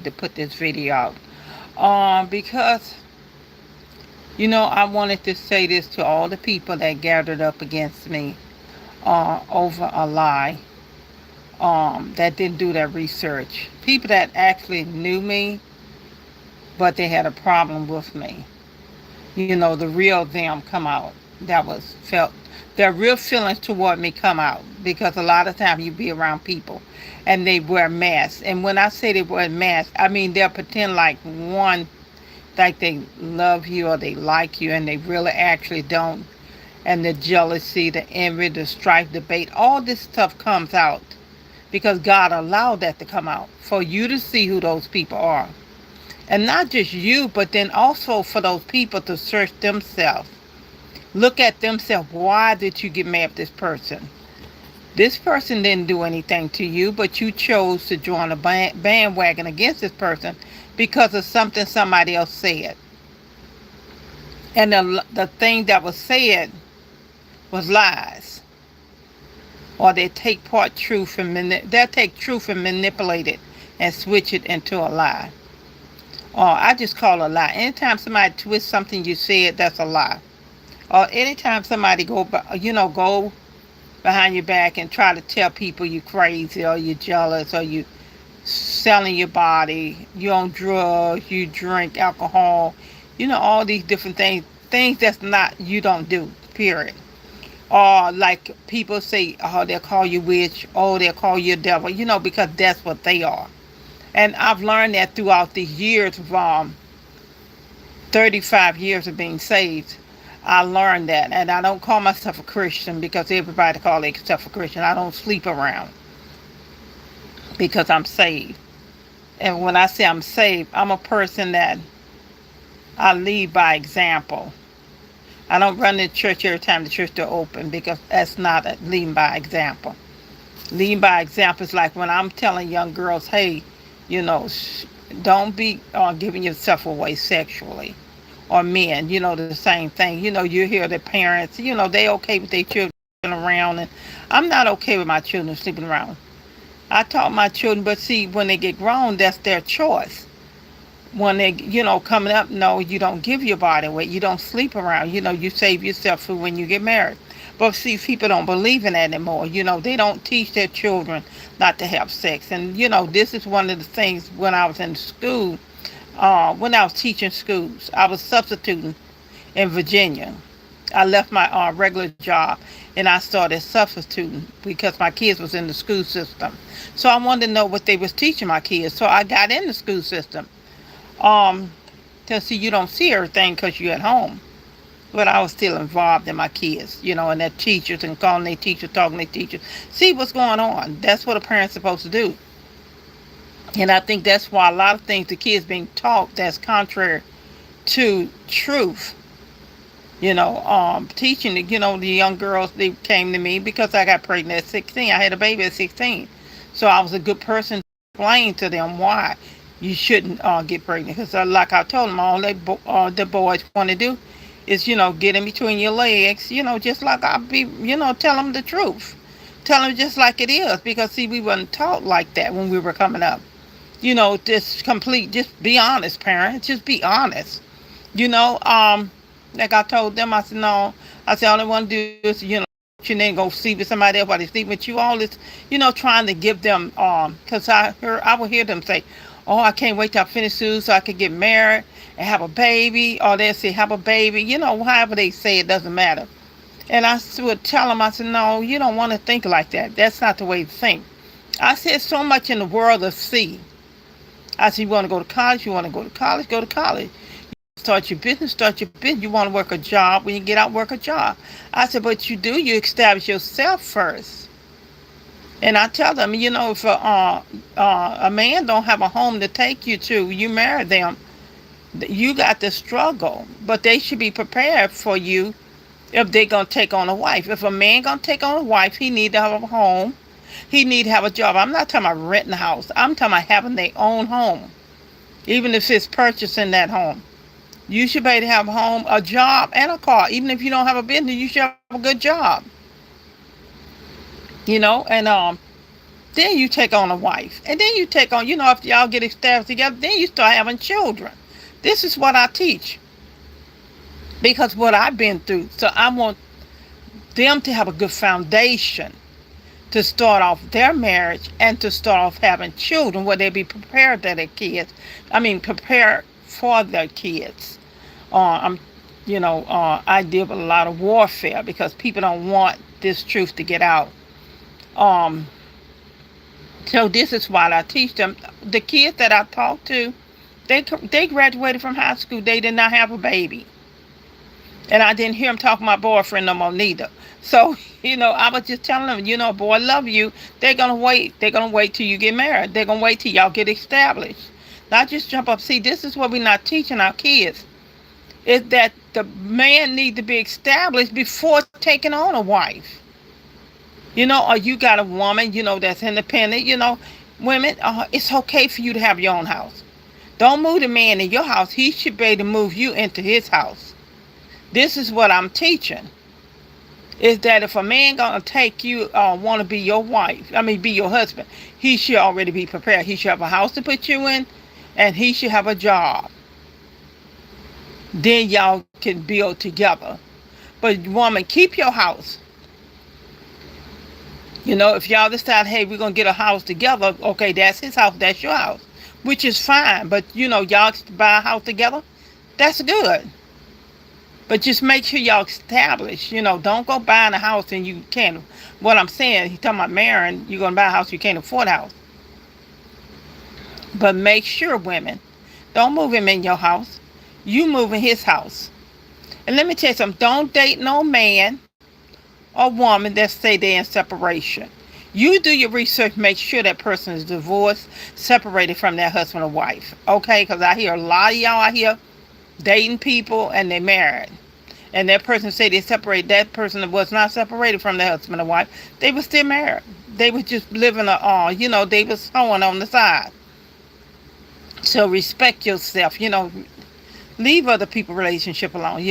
to put this video out. Because I wanted to say this to all the people that gathered up against me over a lie, that didn't do their research. People that actually knew me, but they had a problem with me. The real them come out. That was felt. Their real feelings toward me come out because a lot of times you be around people and they wear masks. And when I say they wear masks, I mean they'll pretend like they love you or they like you, and they really actually don't. And the jealousy, the envy, the strife, debate, all this stuff comes out because God allowed that to come out for you to see who those people are. And not just you, but then also for those people to search themselves. Look at themselves. Why did you get mad at this person? This person didn't do anything to you, but you chose to join a bandwagon against this person because of something somebody else said. And the thing that was said was lies. Or they take truth and manipulate it and switch it into a lie. Or I just call it a lie. Anytime somebody twists something you said, that's a lie. Or anytime somebody go behind your back and try to tell people you crazy or you jealous or you selling your body, you on drugs, you drink alcohol, all these different things that's not, you don't do, period. Or like people say, oh, they'll call you witch, oh, they'll call you devil, because that's what they are. And I've learned that throughout the years of 35 years of being saved. I learned that. And I don't call myself a Christian because everybody calls themselves a Christian. I don't sleep around because I'm saved. And when I say I'm saved, I'm a person that I lead by example. I don't run to church every time the church door open because that's not leading by example. Leading by example is like when I'm telling young girls, hey, don't be giving yourself away sexually. Or men, the same thing. You hear the parents, they okay with their children around. And I'm not okay with my children sleeping around. I taught my children, but see, when they get grown, that's their choice. When they, coming up, no, you don't give your body away. You don't sleep around. You save yourself for when you get married. But see, people don't believe in that anymore. They don't teach their children not to have sex. And, this is one of the things when I was in school, when I was teaching schools. I was substituting in Virginia. I left my regular job and I started substituting because my kids was in the school system. So I wanted to know what they was teaching my kids. So I got in the school system. To see, you don't see everything because you're at home. But I was still involved in my kids, and their teachers and calling their teachers, talking to their teachers. See what's going on. That's what a parent's supposed to do. And I think that's why a lot of things the kids being taught that's contrary to truth. Teaching, the young girls, they came to me because I got pregnant at 16. I had a baby at 16. So I was a good person to explain to them why you shouldn't get pregnant. Because like I told them, all the boys want to do is, get in between your legs, just like I be, tell them the truth. Tell them just like it is. Because, see, we weren't taught like that when we were coming up. Just be honest, parents. Just be honest. Like I told them, I said, no. I said, all I want to do is, you then go sleep with somebody else while they sleep with you. All this, trying to give them, because I would hear them say, oh, I can't wait till I finish school so I can get married and have a baby. Or they'll say, have a baby. However they say it doesn't matter. And I would tell them, I said, no, you don't want to think like that. That's not the way to think. I said, so much in the world to see. I said, you want to go to college? You want to go to college? Go to college. You start your business, start your business. You want to work a job? When you get out, work a job. I said, but you establish yourself first. And I tell them, if a man don't have a home to take you to, you marry them, you got to struggle. But they should be prepared for you if they're going to take on a wife. If a man going to take on a wife, he need to have a home. He need to have a job. I'm not talking about renting a house. I'm talking about having their own home. Even if it's purchasing that home. You should be able to have a home, a job, and a car. Even if you don't have a business, you should have a good job. And Then you take on a wife. And then you take on, if y'all get established together, then you start having children. This is what I teach. Because what I've been through. So I want them to have a good foundation to start off their marriage and to start off having children where they be prepared for their kids. Prepared for their kids. I deal with a lot of warfare because people don't want this truth to get out. So this is why I teach them. The kids that I talk to, they graduated from high school. They did not have a baby. And I didn't hear them talk to my boyfriend no more neither. So, I was just telling them, boy, love you. They're going to wait. They're going to wait till you get married. They're going to wait till y'all get established. Not just jump up. See, this is what we're not teaching our kids. Is that the man need to be established before taking on a wife. Or you got a woman, that's independent. Women, it's okay for you to have your own house. Don't move the man in your house. He should be able to move you into his house. This is what I'm teaching. Is that if a man gonna take you, want to be your wife, be your husband, he should already be prepared. He should have a house to put you in, and he should have a job. Then y'all can build together. But woman, keep your house. If y'all decide, hey, we're going to get a house together, okay, that's his house, that's your house, which is fine. But, y'all buy a house together, that's good. But just make sure y'all establish, don't go buying a house and you can't. What I'm saying, he's talking about marrying, you're going to buy a house, you can't afford a house. But make sure, women, don't move him in your house. You move in his house. And let me tell you something, don't date no man or woman that say they're in separation. You do your research, make sure that person is divorced, separated from their husband or wife. Okay? Because I hear a lot of y'all out here dating people and they're married. And that person say they separated. That person was not separated from their husband or wife. They were still married. They was just living they was sewing on the side. So respect yourself. Leave other people's relationship alone,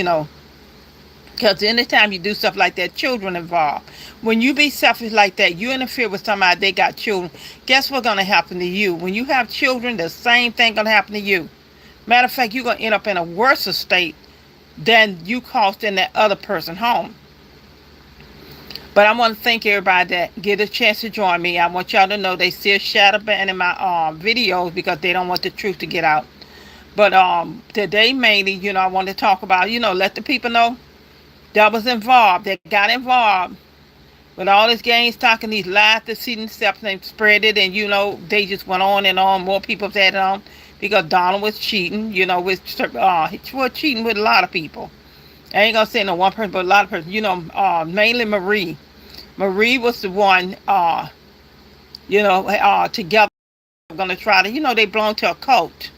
Because anytime you do stuff like that, children involved. When you be selfish like that, you interfere with somebody, they got children. Guess what's going to happen to you? When you have children, the same thing going to happen to you. Matter of fact, you're going to end up in a worse state than you caused in that other person's home. But I want to thank everybody that get a chance to join me. I want y'all to know they still shadow banning my videos because they don't want the truth to get out. But today mainly, I want to talk about, let the people know that was involved, that got involved with all this game stock and these lies, deceiving steps, and spread it, and they just went on and on. More people have had it on because Donald was cheating, he was cheating with a lot of people. I ain't gonna say no one person, but a lot of persons. Mainly Marie. Marie was the one, together gonna try to, they belong to a cult.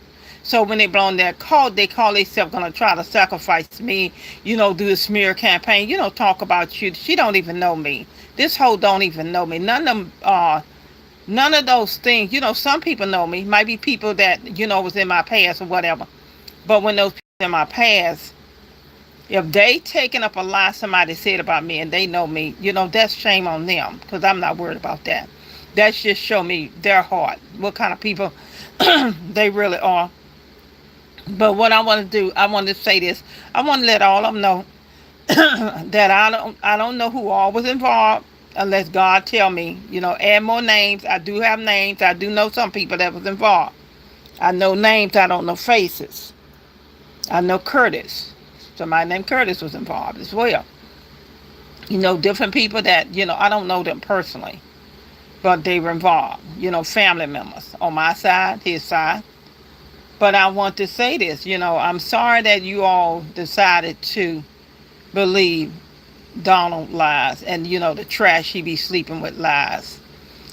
So when they belong to that cult, they call themselves going to try to sacrifice me, do a smear campaign, talk about you. She don't even know me. This hoe don't even know me. None of those things, some people know me. Might be people that, was in my past or whatever. But when those people in my past, if they taking up a lie somebody said about me and they know me, that's shame on them because I'm not worried about that. That's just show me their heart, what kind of people they really are. But what I want to do, I want to say this. I want to let all of them know that I don't know who all was involved unless God tell me, add more names. I do have names. I do know some people that was involved. I know names. I don't know faces. I know Curtis. Somebody named Curtis was involved as well. Different people that, I don't know them personally, but they were involved. Family members on my side, his side. But I want to say this, I'm sorry that you all decided to believe Donald lies and, the trash he be sleeping with lies.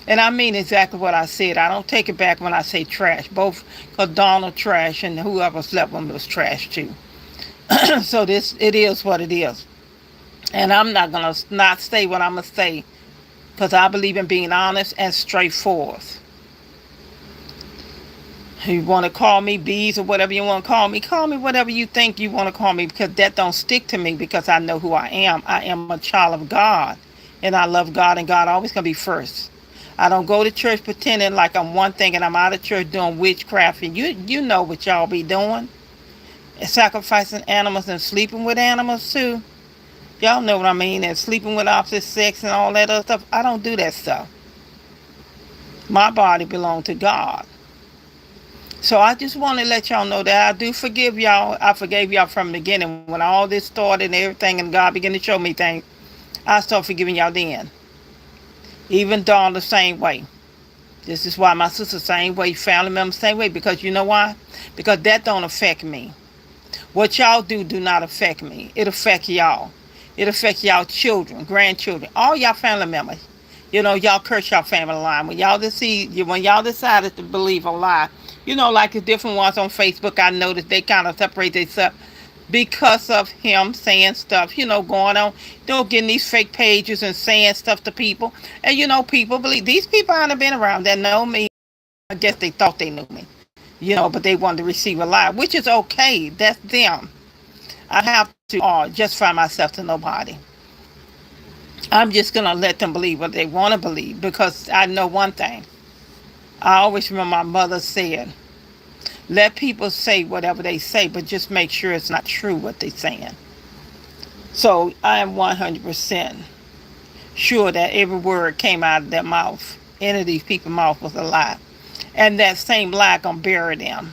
And I mean exactly what I said. I don't take it back when I say trash. Both because Donald trash and whoever slept with him was trash too. So it is what it is. And I'm not going to not say what I'm going to say because I believe in being honest and straightforward. You want to call me bees or whatever you want to call me whatever you think you want to call me because that don't stick to me because I know who I am. I am a child of God and I love God and God always going to be first. I don't go to church pretending like I'm one thing and I'm out of church doing witchcraft. And you know what y'all be doing. Sacrificing animals and sleeping with animals too. Y'all know what I mean. And sleeping with opposite sex and all that other stuff. I don't do that stuff. My body belongs to God. So I just want to let y'all know that I do forgive y'all. I forgave y'all from the beginning. When all this started and everything and God began to show me things, I started forgiving y'all then. Even Dawn the same way. This is why my sister same way, family members same way. Because you know why? Because that don't affect me. What y'all do not affect me. It affect y'all. It affect y'all children, grandchildren, all y'all family members. Y'all curse y'all family line. When y'all decided to believe a lie, like the different ones on Facebook, I noticed they kind of separate themselves because of him saying stuff, going on, getting these fake pages and saying stuff to people. And, people believe, these people haven't been around that know me. I guess they thought they knew me, but they wanted to receive a lie, which is okay. That's them. I have to justify myself to nobody. I'm just going to let them believe what they want to believe because I know one thing. I always remember my mother said, let people say whatever they say, but just make sure it's not true what they're saying. So I am 100% sure that every word came out of their mouth, any of these people's mouth, was a lie. And that same lie gonna bury them.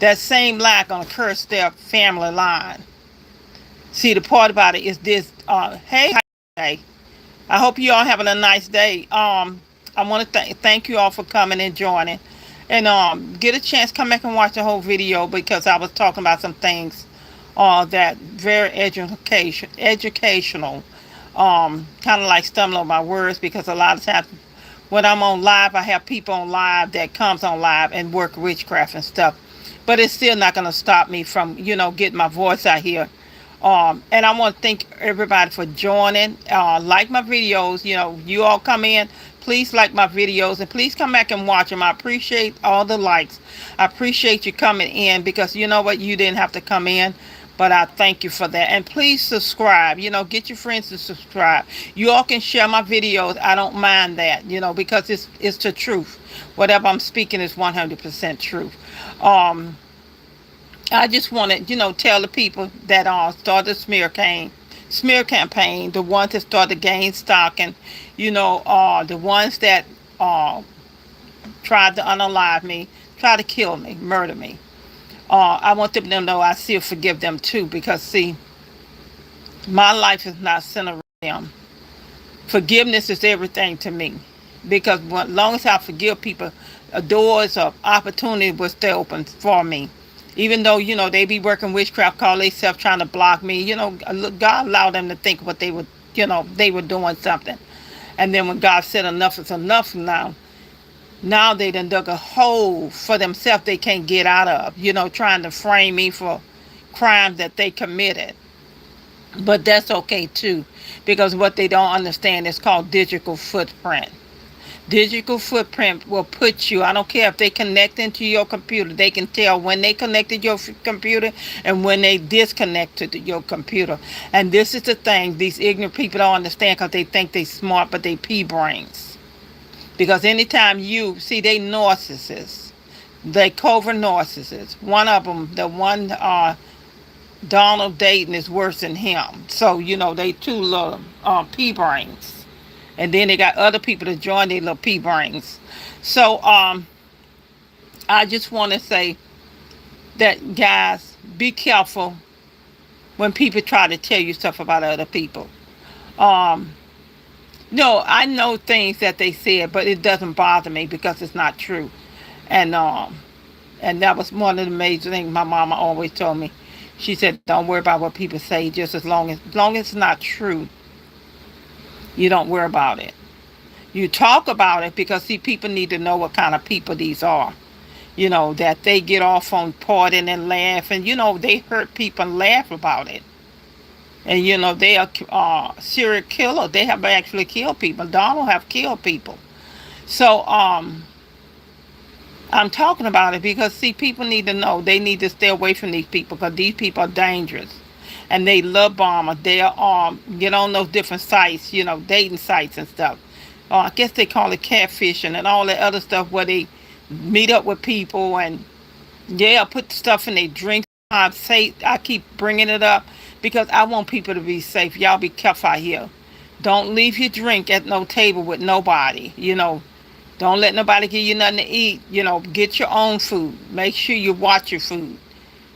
That same lie gonna curse their family line. See, the part about it is this. Hey, I hope you all having a nice day. I want to thank you all for coming and joining. And get a chance, come back and watch the whole video because I was talking about some things that very educational. Kind of like stumbling on my words because a lot of times when I'm on live, I have people on live that comes on live and work witchcraft and stuff. But it's still not going to stop me from, getting my voice out here. And I want to thank everybody for joining. Like my videos, you all come in. Please like my videos and please come back and watch them. I appreciate all the likes. I appreciate you coming in because you know what? You didn't have to come in, but I thank you for that. And please subscribe. Get your friends to subscribe. You all can share my videos. I don't mind that, because it's the truth. Whatever I'm speaking is 100% truth. I just want to, tell the people that started smear campaign, the ones that started gain stock, and the ones that tried to unalive me, tried to kill me, murder me. I want them to know I still forgive them too, because see, my life is not centered around them. Forgiveness is everything to me, because as long as I forgive people, doors of opportunity will stay open for me. Even though, they be working witchcraft, call themselves trying to block me, God allowed them to think what they were, they were doing something. And then when God said enough is enough now they done dug a hole for themselves they can't get out of, trying to frame me for crimes that they committed. But that's okay too, because what they don't understand is called digital footprint. Digital footprint will put you, I don't care if they connect into your computer, they can tell when they connected your computer and when they disconnected your computer. And this is the thing these ignorant people don't understand because they think they smart, but they pea brains. Because anytime they narcissists, they covert narcissists. One of them, the one Donald Dayton is worse than him. So, they two little pea brains. And then they got other people to join their little pea brains. So I just want to say that, guys, be careful when people try to tell you stuff about other people. No, I know things that they said, but it doesn't bother me because it's not true. And that was one of the major things my mama always told me. She said, don't worry about what people say, just as long as it's not true. You don't worry about it. You talk about it because, see, people need to know what kind of people these are. That they get off on partying and laugh. And, they hurt people and laugh about it. And, they are serial killer. They have actually killed people. Donald have killed people. So, I'm talking about it because, see, people need to know. They need to stay away from these people because these people are dangerous. And they love bombers. They get on those different sites, dating sites and stuff. I guess they call it catfishing and all that other stuff where they meet up with people and yeah, put stuff in their drinks. I'm safe. I keep bringing it up because I want people to be safe. Y'all be careful out here. Don't leave your drink at no table with nobody. Don't let nobody give you nothing to eat. Get your own food. Make sure you watch your food.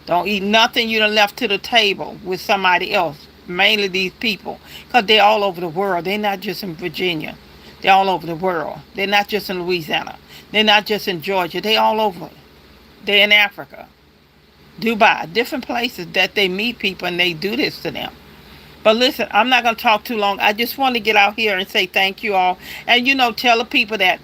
Don't eat nothing you done left to the table with somebody else. Mainly these people, because they're all over the world. They're not just in Virginia. They're all over the world. They're not just in Louisiana. They're not just in Georgia. They're all over. They're in Africa, Dubai, different places that they meet people and they do this to them. But listen, I'm not going to talk too long. I just want to get out here and say thank you all. And, tell the people that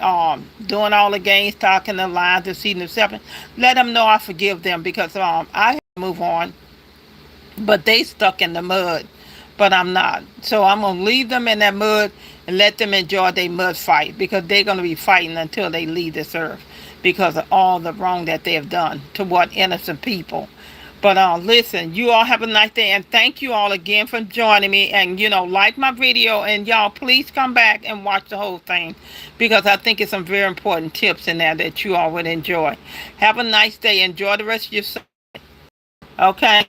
doing all the games, talking the lines, deceiving themselves, let them know I forgive them because I have to move on. But they stuck in the mud. But I'm not. So I'm going to leave them in that mud and let them enjoy their mud fight because they're going to be fighting until they leave this earth because of all the wrong that they have done to what innocent people. But listen, you all have a nice day, and thank you all again for joining me. And like my video, and y'all please come back and watch the whole thing because I think it's some very important tips in there that you all would enjoy. Have a nice day. Enjoy the rest of your Sunday. Okay.